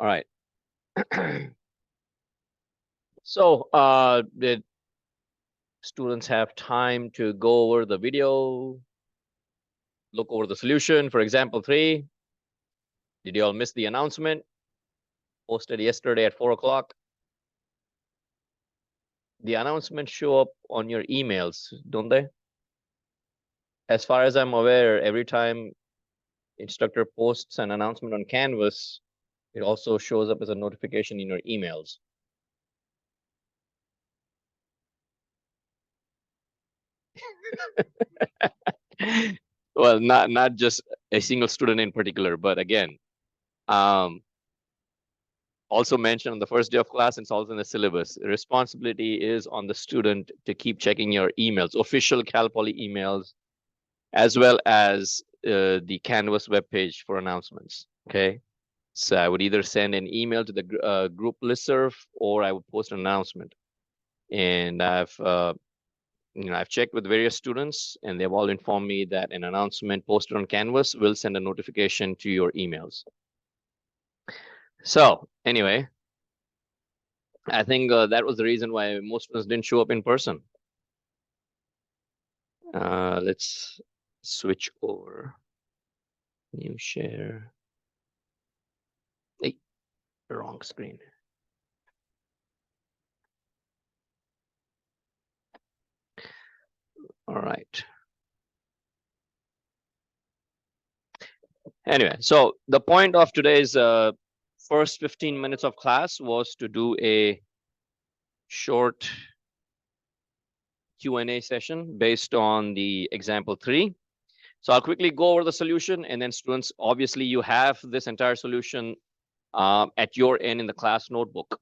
All right. So, did students have time to go over the video, look over the solution? For example 3, did you all miss the announcement posted yesterday at 4 o'clock? The announcements show up on your emails, don't they? As far as I'm aware, every time instructor posts an announcement on Canvas, it also shows up as a notification in your emails. Well, not just a single student in particular, but again, also mentioned on the first day of class, it's also in the syllabus. The responsibility is on the student to keep checking your emails, official Cal Poly emails, as well as the Canvas webpage for announcements. Okay, so I would either send an email to the group listserv, or I would post an announcement. And I've checked with various students, and they've all informed me that an announcement posted on Canvas will send a notification to your emails. So anyway, I think that was the reason why most students didn't show up in person. Let's switch over. New share. Hey, wrong screen. All right. Anyway, so the point of today's first 15 minutes of class was to do a short Q&A session based on the example 3. So I'll quickly go over the solution, and then students, obviously you have this entire solution at your end in the class notebook.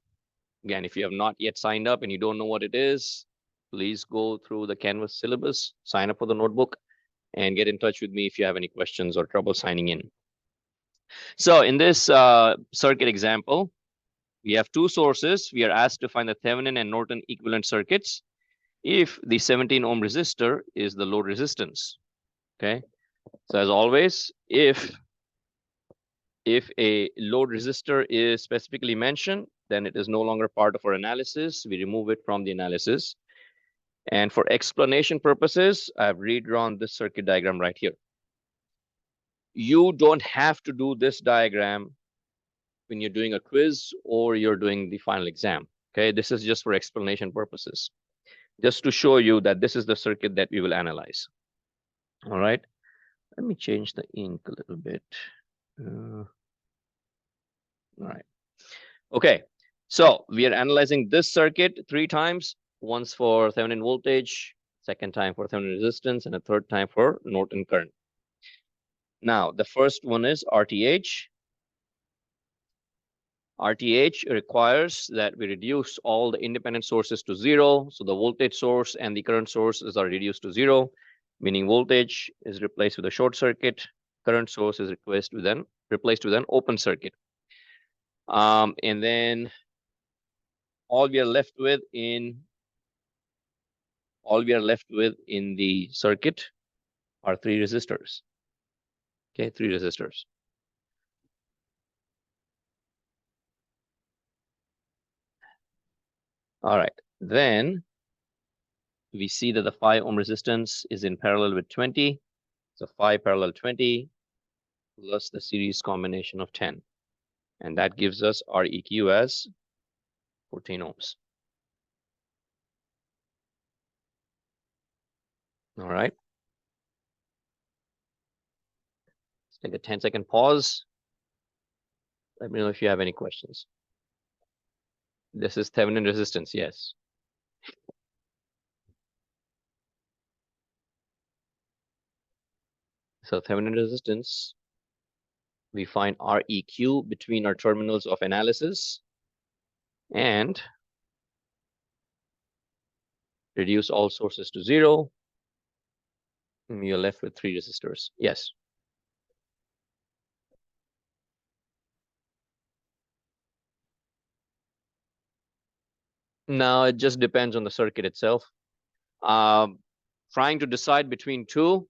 Again, if you have not yet signed up and you don't know what it is, please go through the Canvas syllabus, sign up for the notebook, and get in touch with me if you have any questions or trouble signing in. So in this circuit example, we have two sources. We are asked to find the Thevenin and Norton equivalent circuits if the 17 ohm resistor is the load resistance. Okay, so as always, if a load resistor is specifically mentioned, then it is no longer part of our analysis. We remove it from the analysis. And for explanation purposes, I've redrawn this circuit diagram right here. You don't have to do this diagram when you're doing a quiz or you're doing the final exam. Okay, this is just for explanation purposes, just to show you that this is the circuit that we will analyze. All right, let me change the ink a little bit. All right. Okay, so we are analyzing this circuit 3 times, once for Thevenin voltage, second time for Thevenin resistance, and a third time for Norton current. Now, the first one is RTH. RTH requires that we reduce all the independent sources to 0. So the voltage source and the current sources are reduced to 0, meaning voltage is replaced with a short circuit. Current source is replaced with an open circuit. And then all we are left with in the circuit are 3 resistors. Okay, 3 resistors. All right, then we see that the 5 ohm resistance is in parallel with 20. So 5 parallel 20 plus the series combination of 10. And that gives us our EQ as 14 ohms. All right. Let's take a 10-second pause. Let me know if you have any questions. This is Thevenin resistance, yes. So Thevenin resistance, we find Req between our terminals of analysis and reduce all sources to 0. And you're left with 3 resistors. Yes. Now it just depends on the circuit itself. Trying to decide between 2,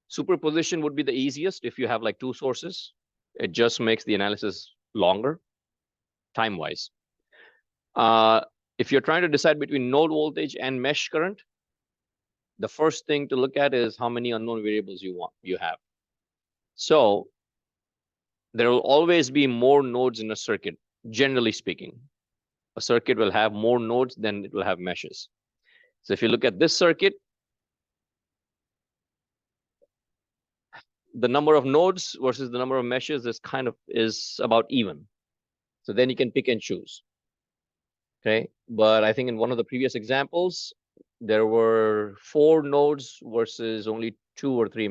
superposition would be the easiest if you have like 2 sources. It just makes the analysis longer time-wise. If you're trying to decide between node voltage and mesh current, the first thing to look at is how many unknown variables you have. So there will always be more nodes in a circuit, generally speaking. A circuit will have more nodes than it will have meshes. So if you look at this circuit, the number of nodes versus the number of meshes is about even. So then you can pick and choose. Okay, but I think in one of the previous examples, there were 4 nodes versus only 2 or 3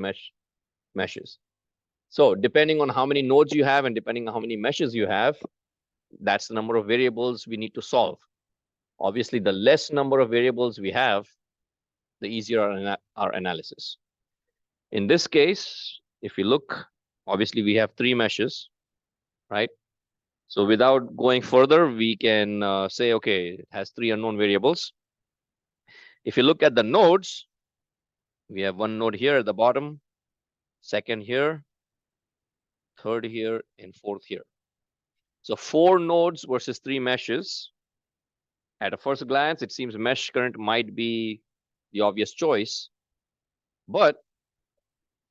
meshes. So depending on how many nodes you have and depending on how many meshes you have, that's the number of variables we need to solve. Obviously, the less number of variables we have, the easier our analysis. In this case, if we look, obviously we have 3 meshes, right? So without going further, we can say, okay, it has 3 unknown variables. If you look at the nodes, we have 1 node here at the bottom, 2nd here, 3rd here, and 4th here. So 4 nodes versus 3 meshes. At a first glance, it seems mesh current might be the obvious choice. But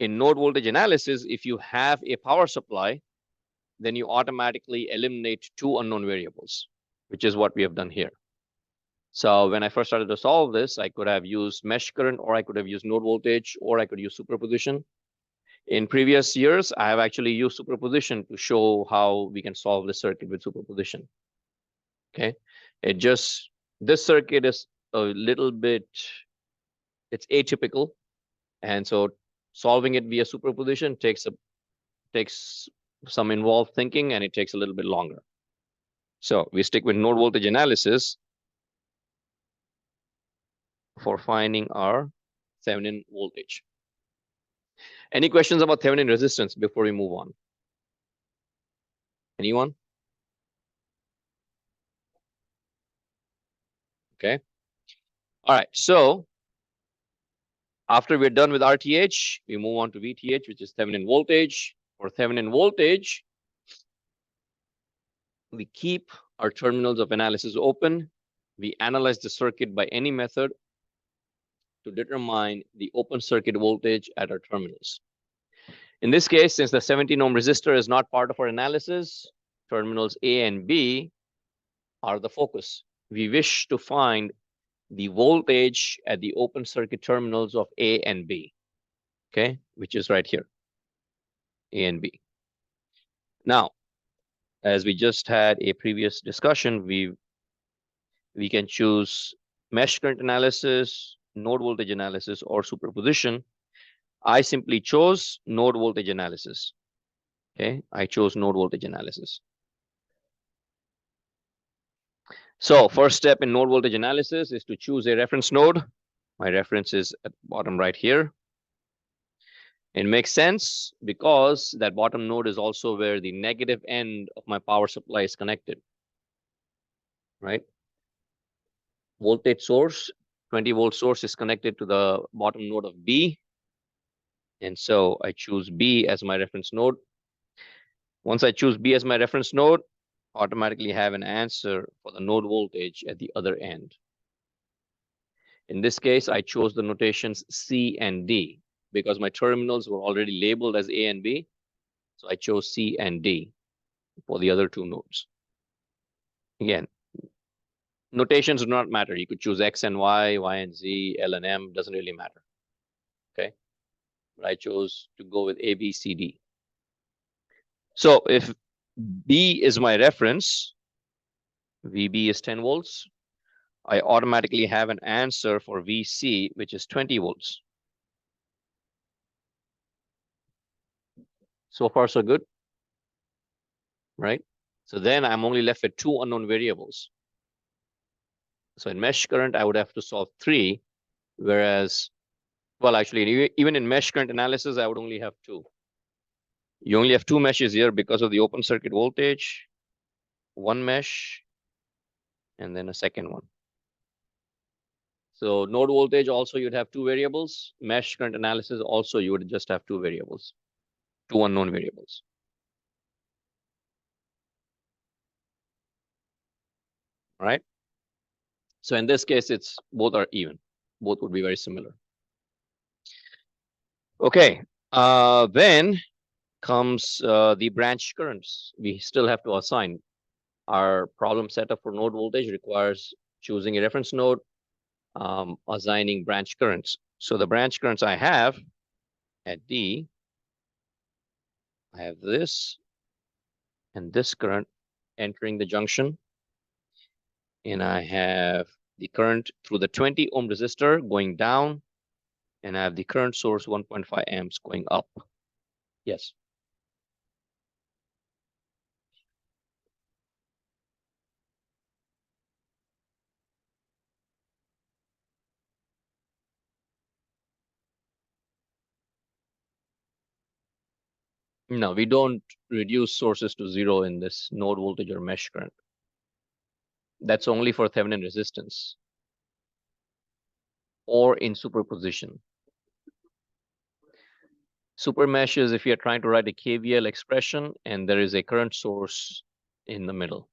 in node voltage analysis, if you have a power supply, then you automatically eliminate 2 unknown variables, which is what we have done here. So when I first started to solve this, I could have used mesh current, or I could have used node voltage, or I could use superposition. In previous years, I have actually used superposition to show how we can solve the circuit with superposition. Okay, this circuit is a little bit, it's atypical, and so solving it via superposition takes some involved thinking, and it takes a little bit longer. So we stick with node voltage analysis for finding our Thevenin voltage. Any questions about Thevenin resistance before we move on? Anyone? Okay. All right. So after we're done with RTH, we move on to VTH, which is Thevenin voltage. For Thevenin voltage, we keep our terminals of analysis open. We analyze the circuit by any method to determine the open circuit voltage at our terminals. In this case, since the 17 ohm resistor is not part of our analysis, terminals A and B are the focus. We wish to find the voltage at the open circuit terminals of A and B, okay, which is right here, A and B. Now, as we just had a previous discussion, we can choose mesh current analysis, node voltage analysis, or superposition. I simply chose node voltage analysis. Okay, I chose node voltage analysis. So first step in node voltage analysis is to choose a reference node. My reference is at the bottom right here. It makes sense because that bottom node is also where the negative end of my power supply is connected, right? Voltage source, 20-volt source is connected to the bottom node of B. And so I choose B as my reference node. Once I choose B as my reference node, automatically have an answer for the node voltage at the other end. In this case, I chose the notations C and D because my terminals were already labeled as A and B. So I chose C and D for the other 2 nodes. Again, notations do not matter. You could choose X and Y, Y and Z, L and M, doesn't really matter. Okay, but I chose to go with A, B, C, D. So if B is my reference, VB is 10 volts. I automatically have an answer for VC, which is 20 volts. So far, so good, right? So then I'm only left with 2 unknown variables. So in mesh current, I would have to solve 3, whereas, well, actually, even in mesh current analysis, I would only have 2. You only have 2 meshes here because of the open circuit voltage, 1 mesh, and then a second one. So node voltage also, you'd have 2 variables. Mesh current analysis also, you would just have 2 variables, 2 unknown variables. All right. So in this case, it's both are even. Both would be very similar. Okay. Then comes the branch currents. We still have to assign. Our problem setup for node voltage requires choosing a reference node, assigning branch currents. So the branch currents I have at D, I have this and this current entering the junction. And I have the current through the 20 ohm resistor going down. And I have the current source 1.5 amps going up. Yes. No, we don't reduce sources to zero in this node voltage or mesh current. That's only for Thevenin resistance or in superposition. Super mesh is if you're trying to write a KVL expression and there is a current source in the middle.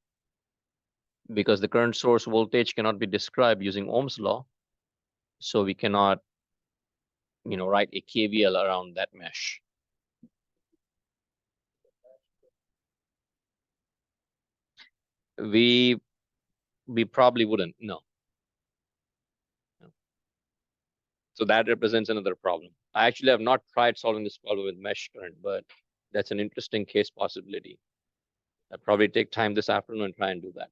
Because the current source voltage cannot be described using Ohm's law. So we cannot, write a KVL around that mesh. We probably wouldn't, no. So that represents another problem. I actually have not tried solving this problem with mesh current, but that's an interesting case possibility. I'll probably take time this afternoon and try and do that.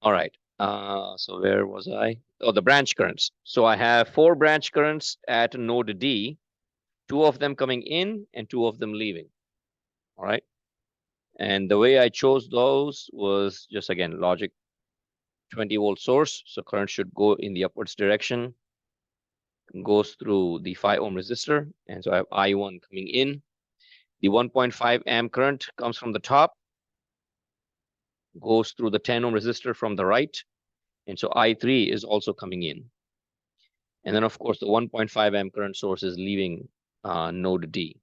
All right. So where was I? Oh, the branch currents. So I have 4 branch currents at node D, 2 of them coming in and 2 of them leaving. All right. And the way I chose those was just, again, logic 20-volt source. So current should go in the upwards direction, goes through the 5 ohm resistor. And so I have I1 coming in. The 1.5 amp current comes from the top, goes through the 10 ohm resistor from the right. And so I3 is also coming in. And then, of course, the 1.5 amp current source is leaving node D.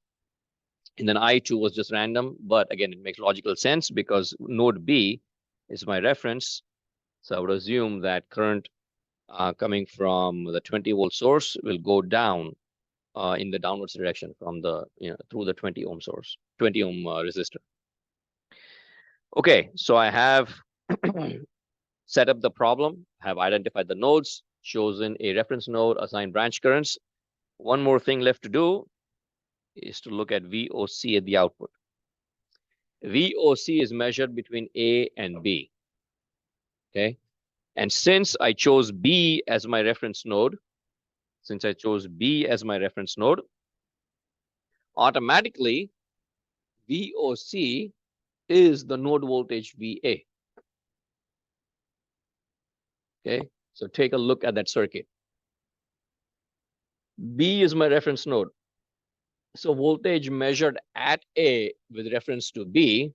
And then I2 was just random, but again, it makes logical sense because node B is my reference. So I would assume that current coming from the 20-volt source will go down in the downwards direction from the, through the 20 ohm source, 20 ohm resistor. Okay, so I have set up the problem, have identified the nodes, chosen a reference node, assigned branch currents. One more thing left to do is to look at VOC at the output. VOC is measured between A and B. Okay. And since I chose B as my reference node, automatically VOC is the node voltage VA. Okay. So take a look at that circuit. B is my reference node. So voltage measured at A with reference to B,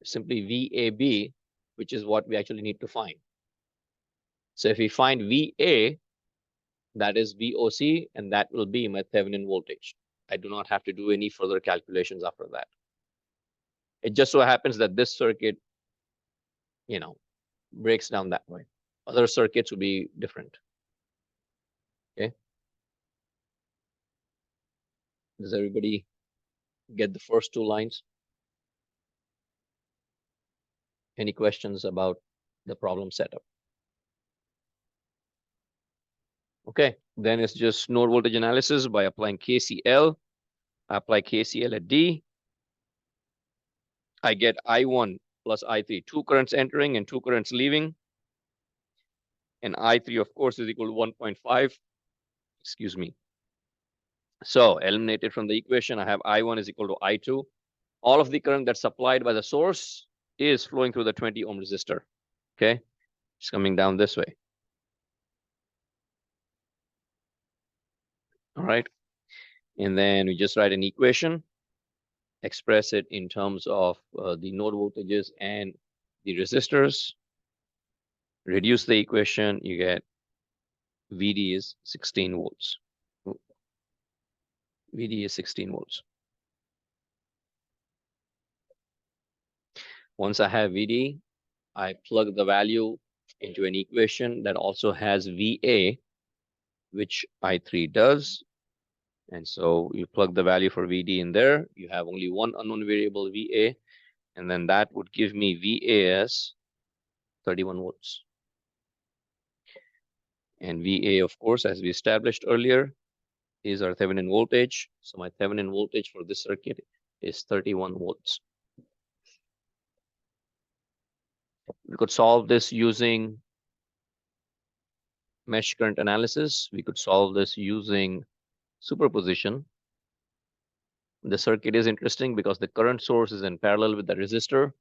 simply VAB, which is what we actually need to find. So if we find VA, that is VOC, and that will be my Thevenin voltage. I do not have to do any further calculations after that. It just so happens that this circuit, breaks down that way. Other circuits would be different. Okay. Does everybody get the first 2 lines? Any questions about the problem setup? Okay, then it's just node voltage analysis by applying KCL. I apply KCL at D. I get I1 plus I3, 2 currents entering and 2 currents leaving. And I3, of course, is equal to 1.5. Excuse me. So eliminated from the equation, I have I1 is equal to I2. All of the current that's supplied by the source is flowing through the 20 ohm resistor. Okay, it's coming down this way. All right. And then we just write an equation, express it in terms of the node voltages and the resistors. Reduce the equation, you get VD is 16 volts. VD is 16 volts. Once I have VD, I plug the value into an equation that also has VA, which I3 does. And so you plug the value for VD in there. You have only one unknown variable, VA, and then that would give me VA as 31 volts. And VA, of course, as we established earlier, is our Thevenin voltage. So my Thevenin voltage for this circuit is 31 volts. We could solve this using mesh current analysis. We could solve this using superposition. The circuit is interesting because the current source is in parallel with the resistor.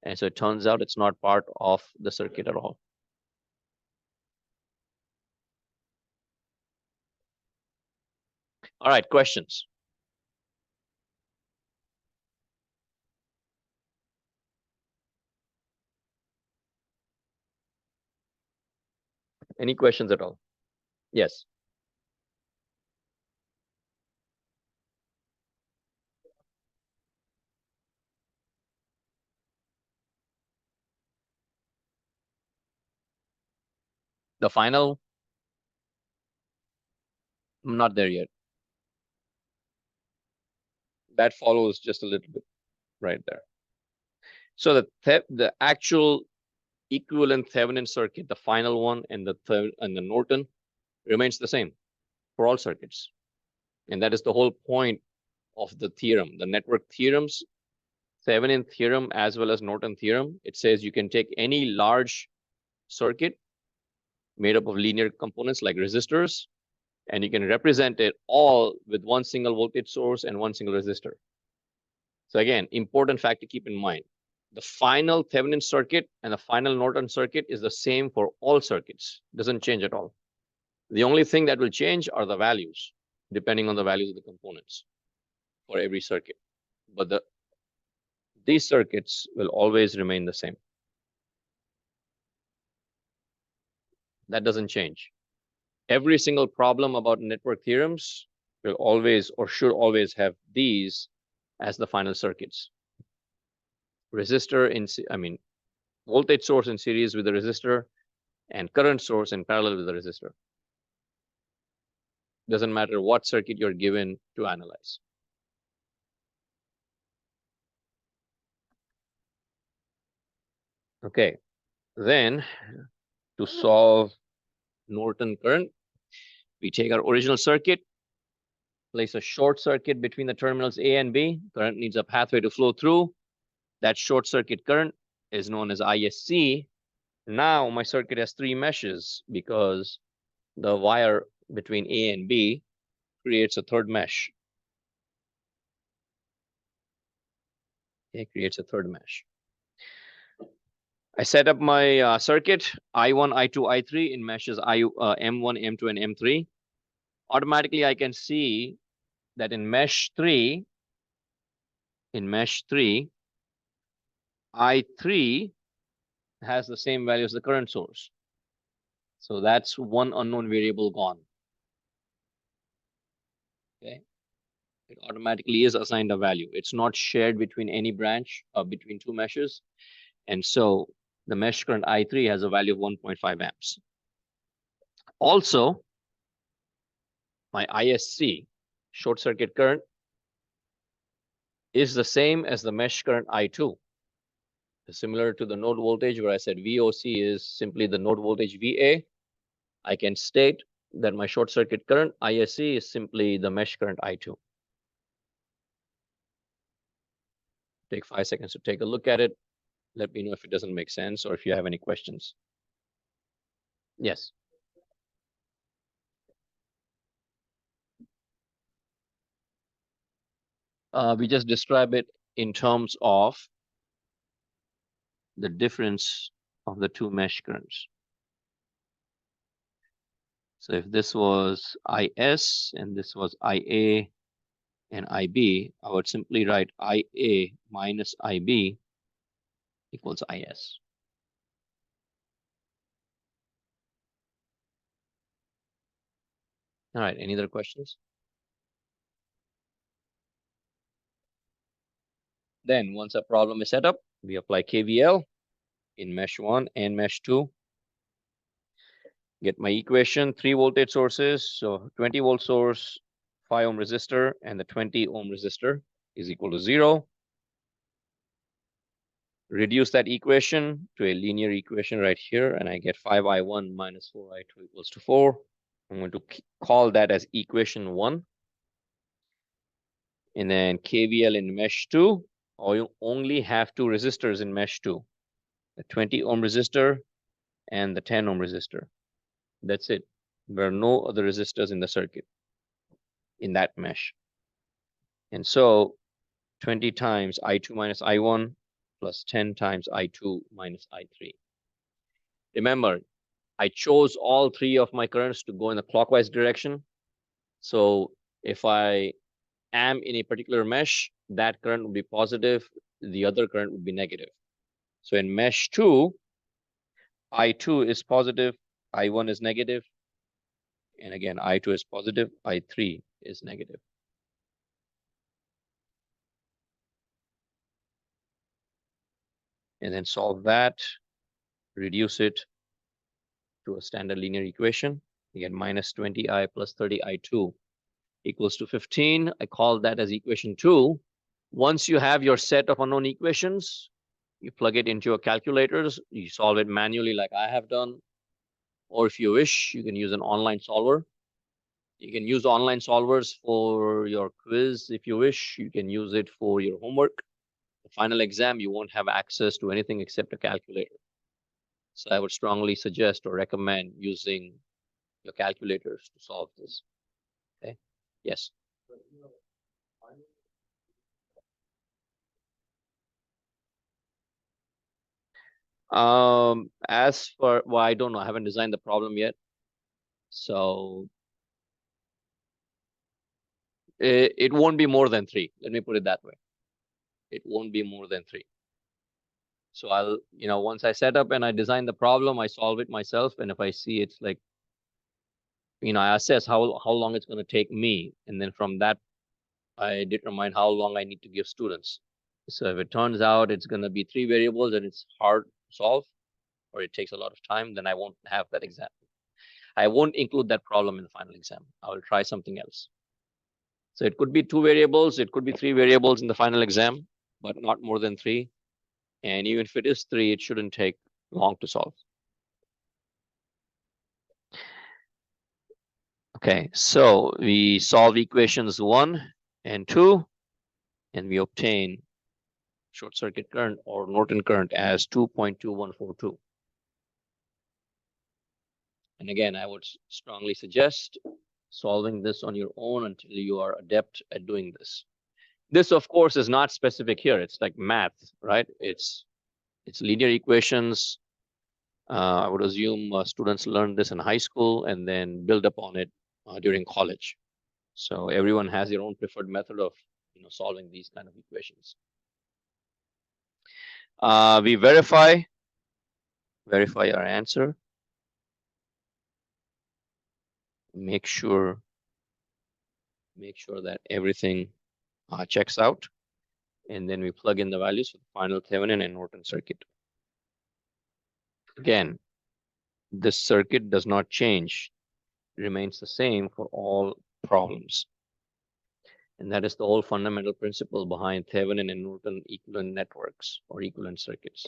And so it turns out it's not part of the circuit at all. All right, questions? Any questions at all? Yes. The final, I'm not there yet. That follows just a little bit right there. So the actual equivalent Thevenin circuit, the final one, and the Norton remains the same for all circuits. And that is the whole point of the theorem, the network theorems, Thevenin theorem as well as Norton theorem. It says you can take any large circuit made up of linear components like resistors, and you can represent it all with one single voltage source and one single resistor. So again, important fact to keep in mind. The final Thevenin circuit and the final Norton circuit is the same for all circuits. Doesn't change at all. The only thing that will change are the values, depending on the values of the components for every circuit. But these circuits will always remain the same. That doesn't change. Every single problem about network theorems will always or should always have these as the final circuits. Resistor voltage source in series with the resistor and current source in parallel with the resistor. Doesn't matter what circuit you're given to analyze. Okay, then to solve Norton current, we take our original circuit, place a short circuit between the terminals A and B. Current needs a pathway to flow through. That short circuit current is known as ISC. Now my circuit has three meshes because the wire between A and B creates a third mesh. It creates a third mesh. I set up my circuit, I1, I2, I3 in meshes M1, M2, and M3. Automatically, I can see that in mesh 3, I3 has the same value as the current source. So that's one unknown variable gone. Okay. It automatically is assigned a value. It's not shared between any branch or between two meshes. And so the mesh current I3 has a value of 1.5 amps. Also, my ISC, short circuit current, is the same as the mesh current I2. Similar to the node voltage where I said VOC is simply the node voltage VA, I can state that my short circuit current ISC is simply the mesh current I2. Take 5 seconds to take a look at it. Let me know if it doesn't make sense or if you have any questions. Yes. We just describe it in terms of the difference of the two mesh currents. So if this was IS and this was IA and IB, I would simply write IA minus IB equals IS. All right, any other questions? Then once a problem is set up, we apply KVL. in mesh 1 and mesh 2. Get my equation, 3 voltage sources. So 20 volt source, 5 ohm resistor, and the 20 ohm resistor is equal to 0. Reduce that equation to a linear equation right here, and I get 5i1 minus 4i2 equals to 4. I'm going to call that as equation 1. And then KVL in mesh 2, or you only have 2 resistors in mesh 2, the 20 ohm resistor and the 10 ohm resistor. That's it. There are no other resistors in the circuit in that mesh. And so 20 times I2 minus I1 plus 10 times I2 minus I3. Remember, I chose all 3 of my currents to go in the clockwise direction. So if I am in a particular mesh, that current would be positive, the other current would be negative. So in mesh 2, I2 is positive, I1 is negative, and again, I2 is positive, I3 is negative. And then solve that, reduce it to a standard linear equation. Again, minus 20i plus 30i2 equals to 15. I call that as equation 2. Once you have your set of unknown equations, you plug it into your calculators, you solve it manually like I have done, or if you wish, you can use an online solver. You can use online solvers for your quiz if you wish. You can use it for your homework. The final exam, you won't have access to anything except a calculator. So I would strongly suggest or recommend using your calculators to solve this. Okay. Yes. As for, well, I don't know. I haven't designed the problem yet. So it won't be more than 3. Let me put it that way. It won't be more than 3. So I'll, once I set up and I design the problem, I solve it myself. And if I see it's like, I assess how long it's going to take me. And then from that, I determine how long I need to give students. So if it turns out it's going to be 3 variables and it's hard to solve, or it takes a lot of time, then I won't have that exam. I won't include that problem in the final exam. I will try something else. So it could be 2 variables, it could be 3 variables in the final exam, but not more than 3. And even if it is 3, it shouldn't take long to solve. Okay, so we solve equations 1 and 2, and we obtain short circuit current or Norton current as 2.2142. And again, I would strongly suggest solving this on your own until you are adept at doing this. This, of course, is not specific here. It's like math, right? It's linear equations. I would assume students learn this in high school and then build upon it during college. So everyone has their own preferred method of solving these kind of equations. We verify our answer. Make sure that everything checks out, and then we plug in the values for the final Thevenin and Norton circuit. Again, this circuit does not change, it remains the same for all problems. And that is the whole fundamental principle behind Thevenin and Norton equivalent networks or equivalent circuits.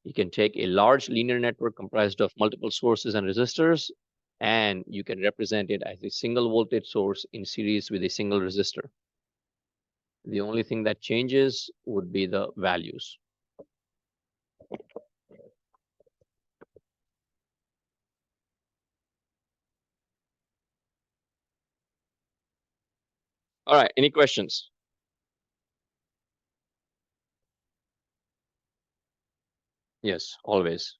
You can take a large linear network comprised of multiple sources and resistors, and you can represent it as a single voltage source in series with a single resistor. The only thing that changes would be the values. All right, any questions? Yes, always.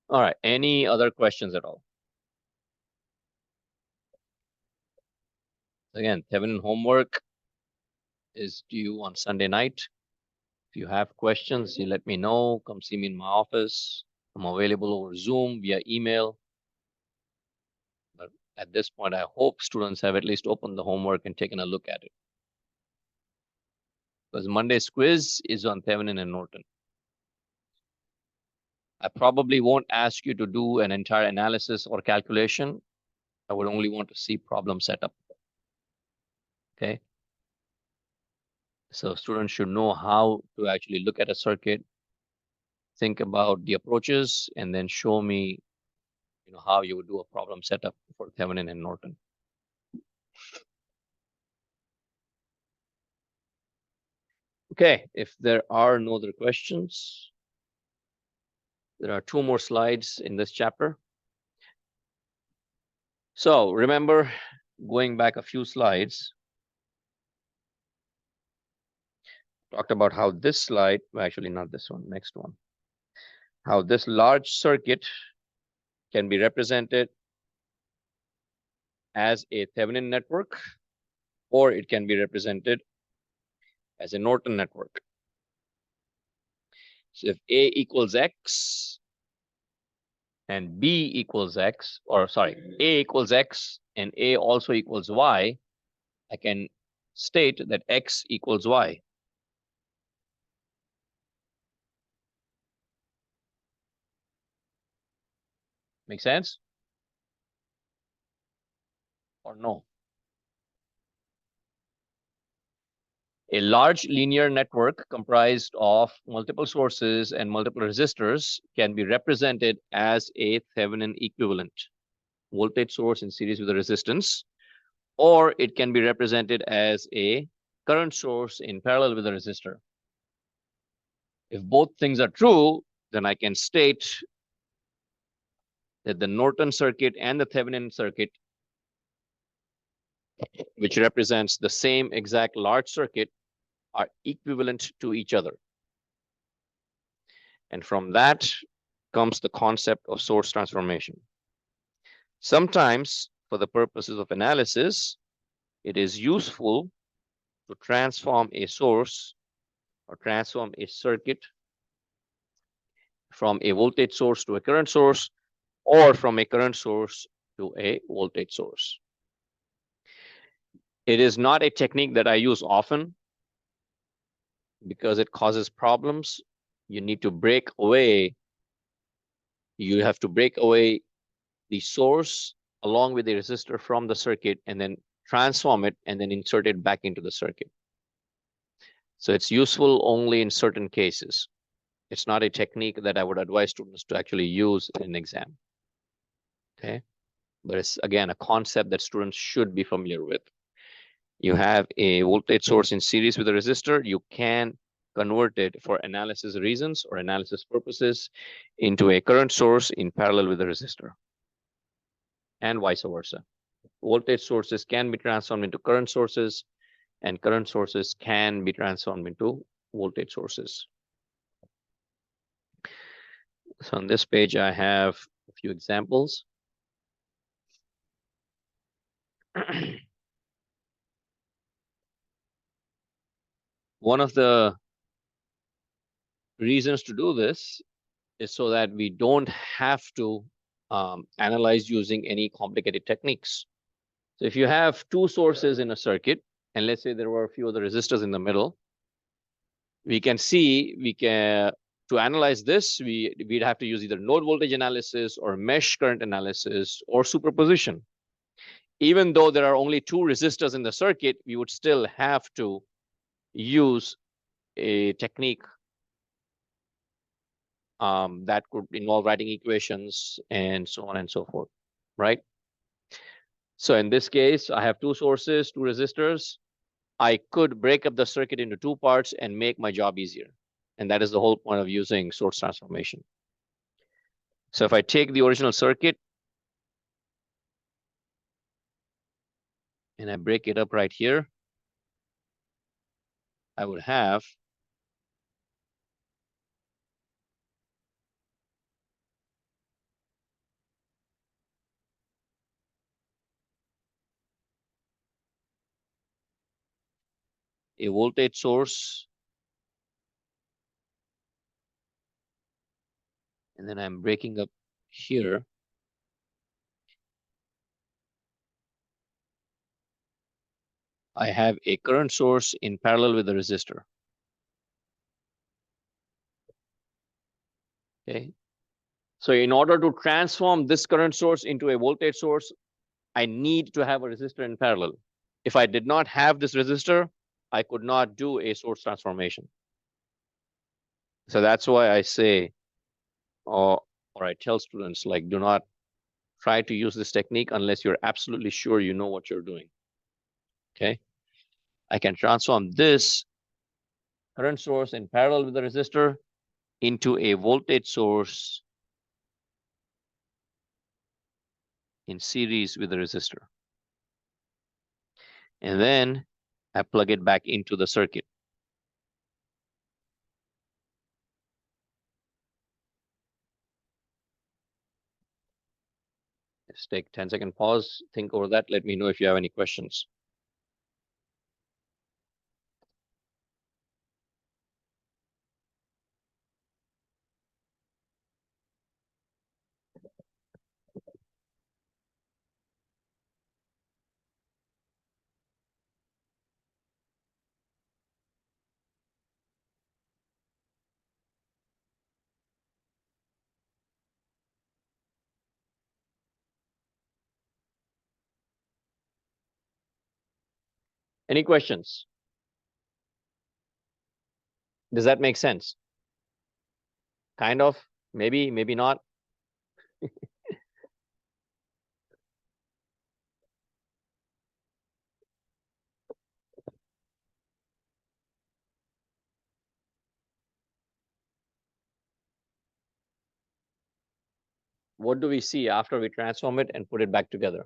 All right, any other questions at all? Again, Thevenin homework is due on Sunday night. If you have questions, you let me know. Come see me in my office. I'm available over Zoom, via email. But At this point, I hope students have at least opened the homework and taken a look at it. Because Monday's quiz is on Thevenin and Norton. I probably won't ask you to do an entire analysis or calculation. I would only want to see problem setup. Okay. So students should know how to actually look at a circuit, think about the approaches, and then show me, how you would do a problem setup for Thevenin and Norton. Okay, if there are no other questions, there are 2 more slides in this chapter. So remember, going back a few slides, talked about how this slide, well, actually not this one, next one, how this large circuit can be represented as a Thevenin network, or it can be represented as a Norton network. So if A equals X and B equals X, or sorry, A equals X and A also equals Y, I can state that X equals Y. Make sense? Or no? A large linear network comprised of multiple sources and multiple resistors can be represented as a Thevenin equivalent voltage source in series with a resistance, or it can be represented as a current source in parallel with a resistor. If both things are true, then I can state that the Norton circuit and the Thevenin circuit, which represents the same exact large circuit, are equivalent to each other. And from that comes the concept of source transformation. Sometimes, for the purposes of analysis, it is useful to transform a source or transform a circuit from a voltage source to a current source, or from a current source to a voltage source. It is not a technique that I use often because it causes problems. You need to break away. You have to break away the source along with the resistor from the circuit and then transform it and then insert it back into the circuit. So it's useful only in certain cases. It's not a technique that I would advise students to actually use in an exam. Okay. But it's, again, a concept that students should be familiar with. You have a voltage source in series with a resistor. You can convert it for analysis reasons or analysis purposes into a current source in parallel with a resistor, and vice versa. Voltage sources can be transformed into current sources, and current sources can be transformed into voltage sources. So on this page, I have a few examples. One of the reasons to do this is so that we don't have to analyze using any complicated techniques. So if you have 2 sources in a circuit, and let's say there were a few other resistors in the middle, we can see to analyze this, we'd have to use either node voltage analysis or mesh current analysis or superposition. Even though there are only 2 resistors in the circuit, we would still have to use a technique that could involve writing equations and so on and so forth, right? So in this case, I have 2 sources, 2 resistors. I could break up the circuit into 2 parts and make my job easier. And that is the whole point of using source transformation. So if I take the original circuit and I break it up right here, I would have a voltage source, and then I'm breaking up here I have a current source in parallel with the resistor. Okay. So in order to transform this current source into a voltage source, I need to have a resistor in parallel. If I did not have this resistor, I could not do a source transformation. So that's why I say, or I tell students, like, do not try to use this technique unless you're absolutely sure you know what you're doing. Okay. I can transform this current source in parallel with the resistor into a voltage source in series with the resistor. And then I plug it back into the circuit. Just take 10-second pause, think over that. Let me know if you have any questions. Any questions? Does that make sense? Kind of, maybe, maybe not. What do we see after we transform it and put it back together?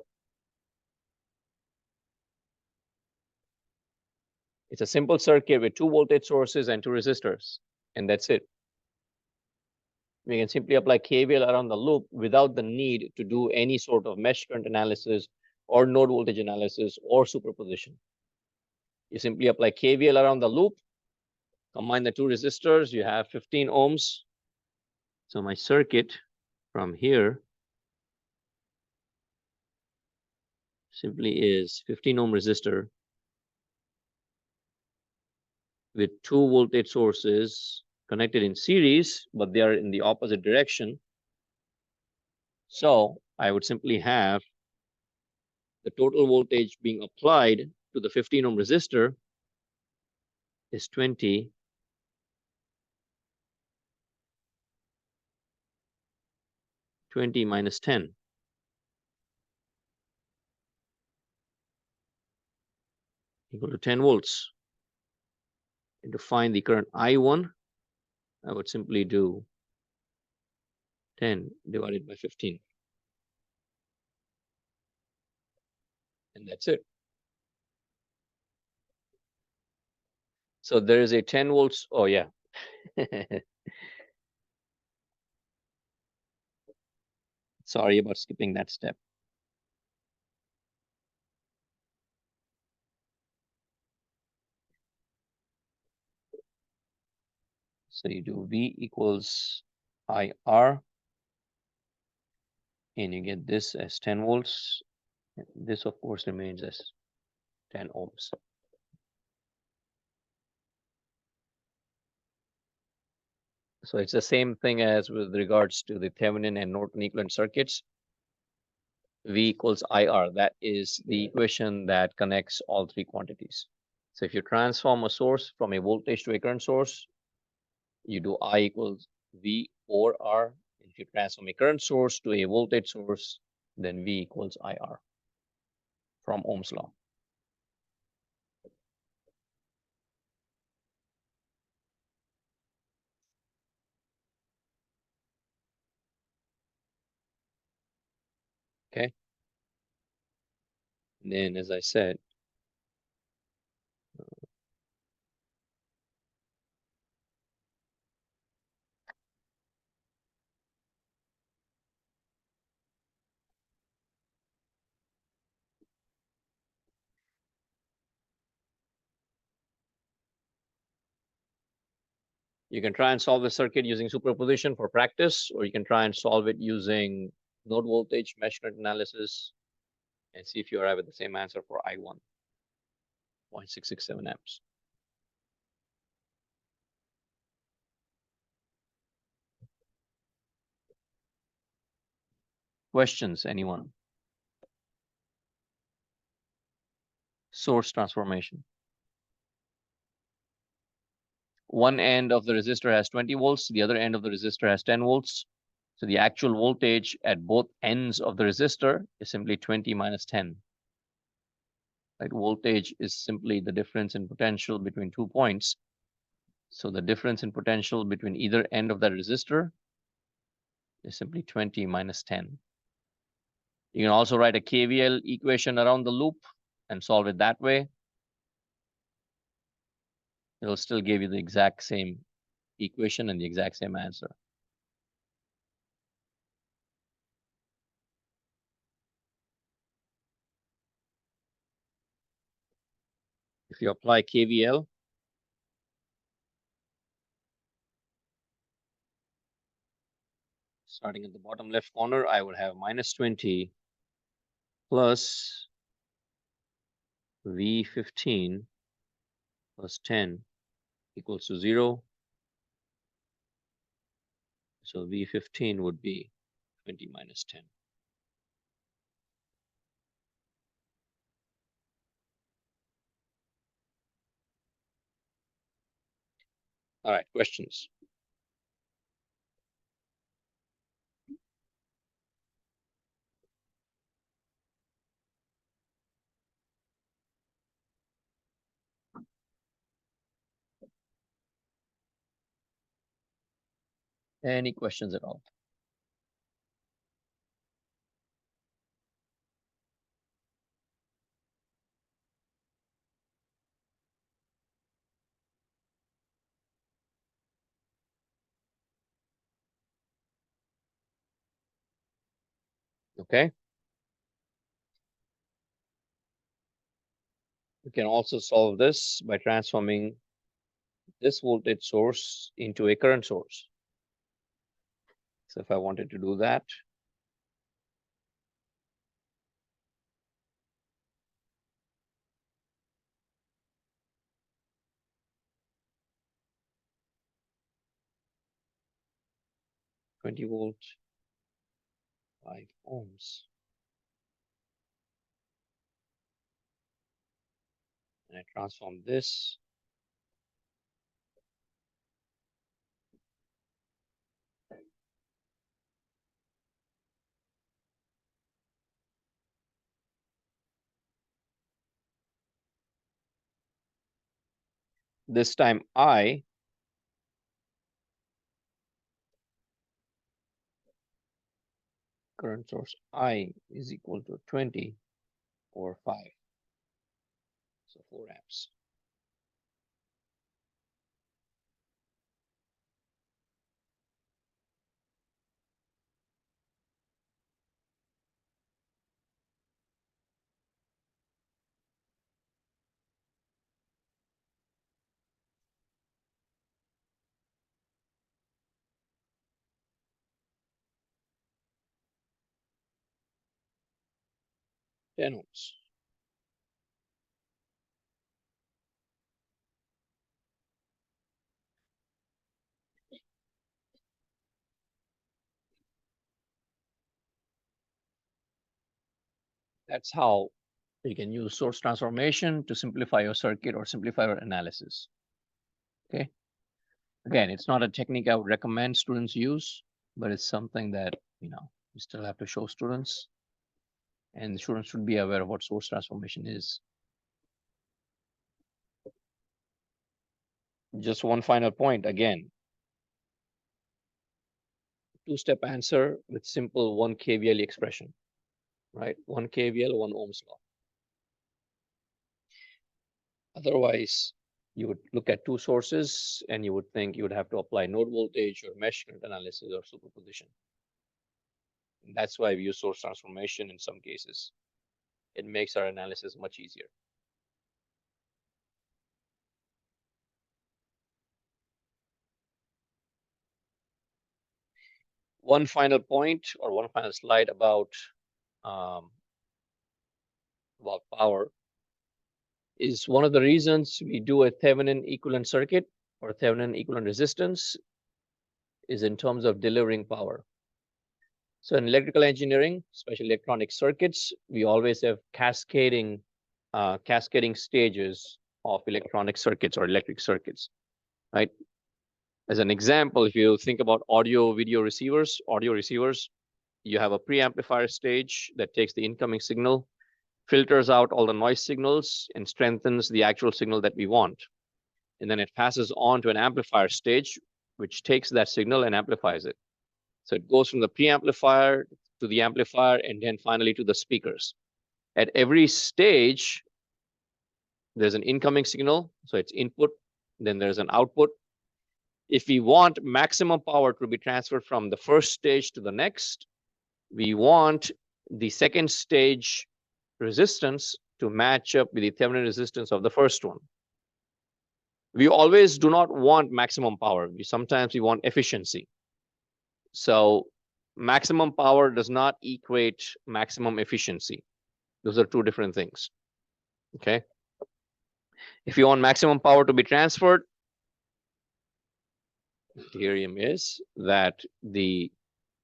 It's a simple circuit with 2 voltage sources and 2 resistors, and that's it. We can simply apply KVL around the loop without the need to do any sort of mesh current analysis or node voltage analysis or superposition. You simply apply KVL around the loop, combine the 2 resistors, you have 15 ohms. So my circuit from here simply is 15 ohm resistor with 2 voltage sources connected in series, but they are in the opposite direction. So I would simply have the total voltage being applied to the 15 ohm resistor is 20 minus 10 equal to 10 volts. And to find the current I1, I would simply do 10 divided by 15. And that's it. So there is a 10 volts. Oh, yeah. Sorry about skipping that step. So you do V equals IR, and you get this as 10 volts. This, of course, remains as 10 ohms. So it's the same thing as with regards to the Thevenin and Norton equivalent circuits. V equals IR. That is the equation that connects all 3 quantities. So if you transform a source from a voltage to a current source, you do I equals V or R. If you transform a current source to a voltage source, then V equals IR from Ohm's law. Okay. And then, as I said, you can try and solve the circuit using superposition for practice, or you can try and solve it using node voltage mesh current analysis and see if you arrive at the same answer for I1. 0.667 amps. Questions, anyone? Source transformation. One end of the resistor has 20 volts, the other end of the resistor has 10 volts. So the actual voltage at both ends of the resistor is simply 20 minus 10. Right? Voltage is simply the difference in potential between 2 points. So the difference in potential between either end of that resistor is simply 20 minus 10. You can also write a KVL equation around the loop and solve it that way. It'll still give you the exact same equation and the exact same answer. If you apply KVL, starting at the bottom left corner, I would have minus 20 plus V15 plus 10 equals to 0. So V15 would be 20 minus 10. All right, questions? Any questions at all? Okay. We can also solve this by transforming this voltage source into a current source. So if I wanted to do that, $20 volt, 5 ohms. And I transform this. This time I current source I is equal to 20 over 5. So 4 amps. ThNo's. That's how you can use source transformation to simplify your circuit or simplify your analysis. Okay. Again, it's not a technique I would recommend students use, but it's something that, you still have to show students, and the students should be aware of what source transformation is. Just one final point again. Two-step answer with simple 1 KVL expression, right? 1 KVL, 1 Ohm's law. Otherwise, you would look at two sources and you would think you would have to apply node voltage or mesh current analysis or superposition. And that's why we use source transformation in some cases. It makes our analysis much easier. One final point or one final slide about power is one of the reasons we do a Thevenin equivalent circuit or Thevenin equivalent resistance is in terms of delivering power. So in electrical engineering, especially electronic circuits, we always have cascading stages of electronic circuits or electric circuits, right? As an example, if you think about audio receivers, you have a preamplifier stage that takes the incoming signal, filters out all the noise signals, and strengthens the actual signal that we want. And then it passes on to an amplifier stage, which takes that signal and amplifies it. So it goes from the preamplifier to the amplifier and then finally to the speakers. At every stage, there's an incoming signal, so it's input, then there's an output. If we want maximum power to be transferred from the first stage to the next, we want the second stage resistance to match up with the Thevenin resistance of the first one. We always do not want maximum power. Sometimes we want efficiency. So maximum power does not equate maximum efficiency. Those are two different things. Okay. If you want maximum power to be transferred, the theorem is that the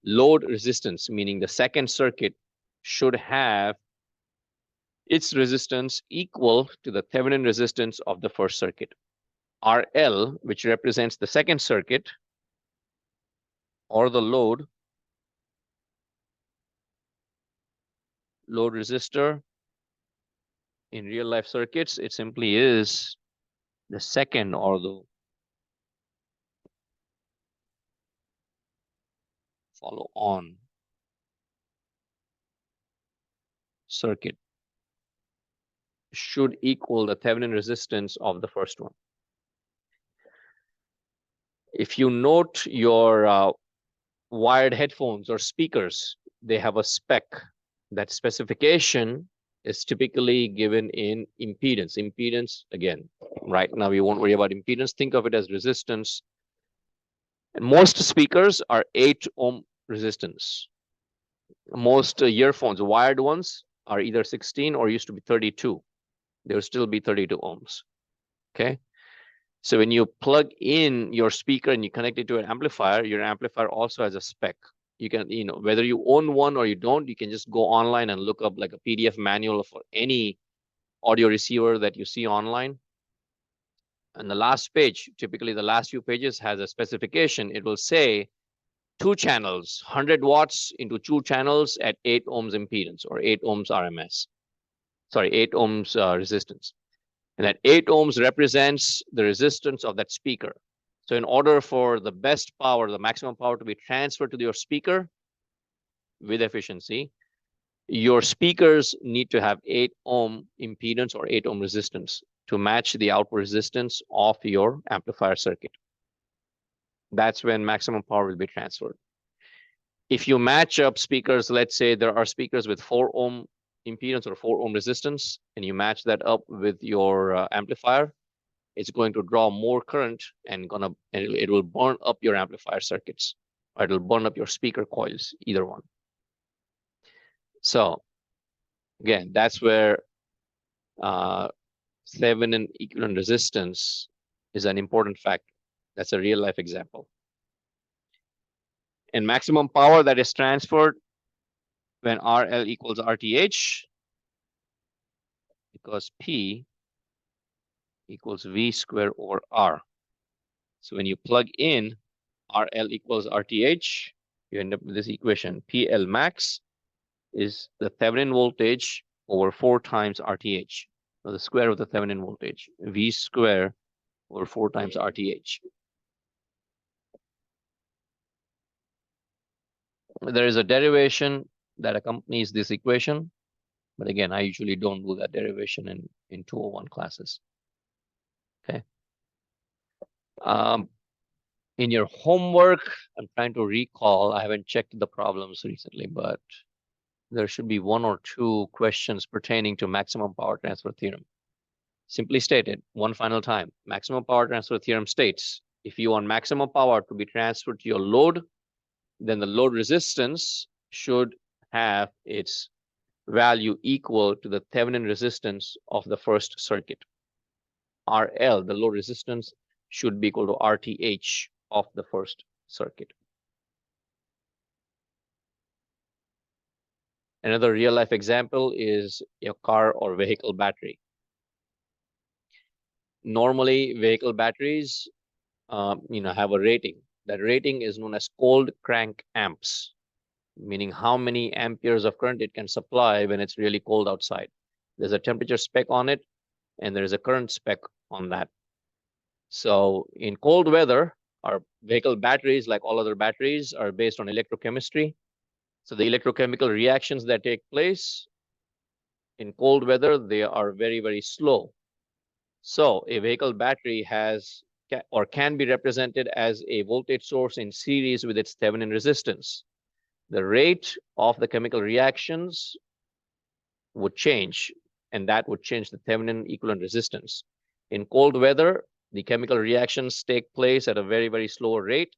load resistance, meaning the second circuit, should have its resistance equal to the Thevenin resistance of the first circuit. RL, which represents the second circuit, or the load resistor in real life circuits, it simply is the second or the follow on circuit should equal the Thevenin resistance of the first one. If you note your wired headphones or speakers, they have a spec. That specification is typically given in impedance. Impedance, again, right now we won't worry about impedance. Think of it as resistance. And most speakers are 8 ohm resistance. Most earphones, wired ones, are either 16 or used to be 32. There will still be 32 ohms. Okay. So when you plug in your speaker and you connect it to an amplifier, your amplifier also has a spec. You can, whether you own one or you don't, you can just go online and look up like a PDF manual for any audio receiver that you see online. And the last page, typically the last few pages, has a specification. It will say 2 channels, 100 watts into 2 channels at 8 ohms impedance or 8 ohms RMS. Sorry, 8 ohms resistance. And that 8 ohms represents the resistance of that speaker. So in order for the best power, the maximum power to be transferred to your speaker with efficiency, your speakers need to have 8 ohm impedance or 8 ohm resistance to match the output resistance of your amplifier circuit. That's when maximum power will be transferred. If you match up speakers, let's say there are speakers with 4 ohm impedance or 4 ohm resistance, and you match that up with your amplifier, it's going to draw more current and it will burn up your amplifier circuits, or it'll burn up your speaker coils, either one. So again, that's where Thevenin equivalent resistance is an important factor. That's a real life example. And maximum power that is transferred when RL equals RTH, because P equals V squared over R. So when you plug in RL equals RTH, you end up with this equation. PL max is the Thevenin voltage over 4 times RTH, or the square of the Thevenin voltage, V square over 4 times RTH. There is a derivation that accompanies this equation, but again, I usually don't do that derivation in 201 classes. Okay. In your homework, I'm trying to recall, I haven't checked the problems recently, but there should be 1 or 2 questions pertaining to maximum power transfer theorem. Simply stated, one final time, maximum power transfer theorem states, if you want maximum power to be transferred to your load, then the load resistance should have its value equal to the Thevenin resistance of the first circuit. RL, the load resistance, should be equal to RTH of the first circuit. Another real life example is your car or vehicle battery. Normally, vehicle batteries, have a rating. That rating is known as cold crank amps, meaning how many amperes of current it can supply when it's really cold outside. There's a temperature spec on it, and there is a current spec on that. So in cold weather, our vehicle batteries, like all other batteries, are based on electrochemistry. So the electrochemical reactions that take place in cold weather, they are very, very slow. So a vehicle battery has or can be represented as a voltage source in series with its Thevenin resistance. The rate of the chemical reactions would change, and that would change the Thevenin equivalent resistance. In cold weather, the chemical reactions take place at a very, very slow rate.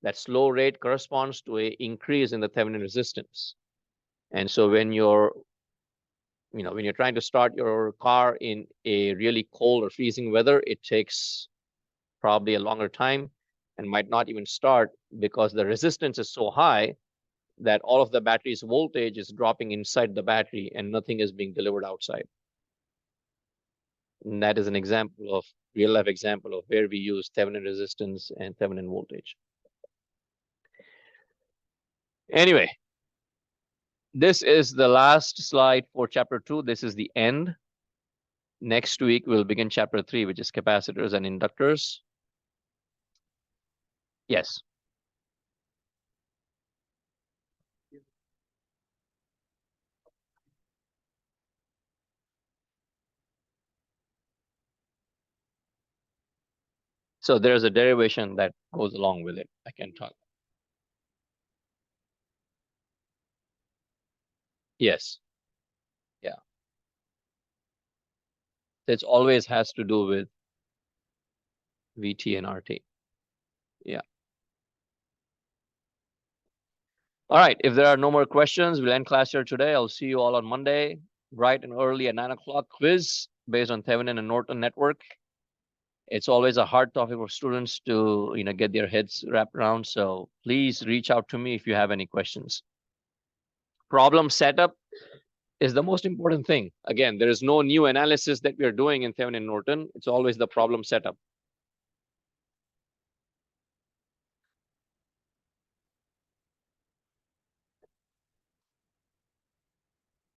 That slow rate corresponds to an increase in the Thevenin resistance. And so when you're trying to start your car in a really cold or freezing weather, it takes probably a longer time and might not even start because the resistance is so high that all of the battery's voltage is dropping inside the battery and nothing is being delivered outside. And that is an example of real life example of where we use Thevenin resistance and Thevenin voltage. Anyway, this is the last slide for chapter 2. This is the end. Next week, we'll begin chapter 3, which is capacitors and inductors. Yes. So there's a derivation that goes along with it. I can talk. Yes. Yeah. It always has to do with VT and RT. Yeah. All right. If there are no more questions, we'll end class here today. I'll see you all on Monday, bright and early at 9 o'clock quiz based on Thevenin and Norton network. It's always a hard topic for students to get their heads wrapped around. So please reach out to me if you have any questions. Problem setup is the most important thing. Again, there is no new analysis that we are doing in Thevenin and Norton. It's always the problem setup.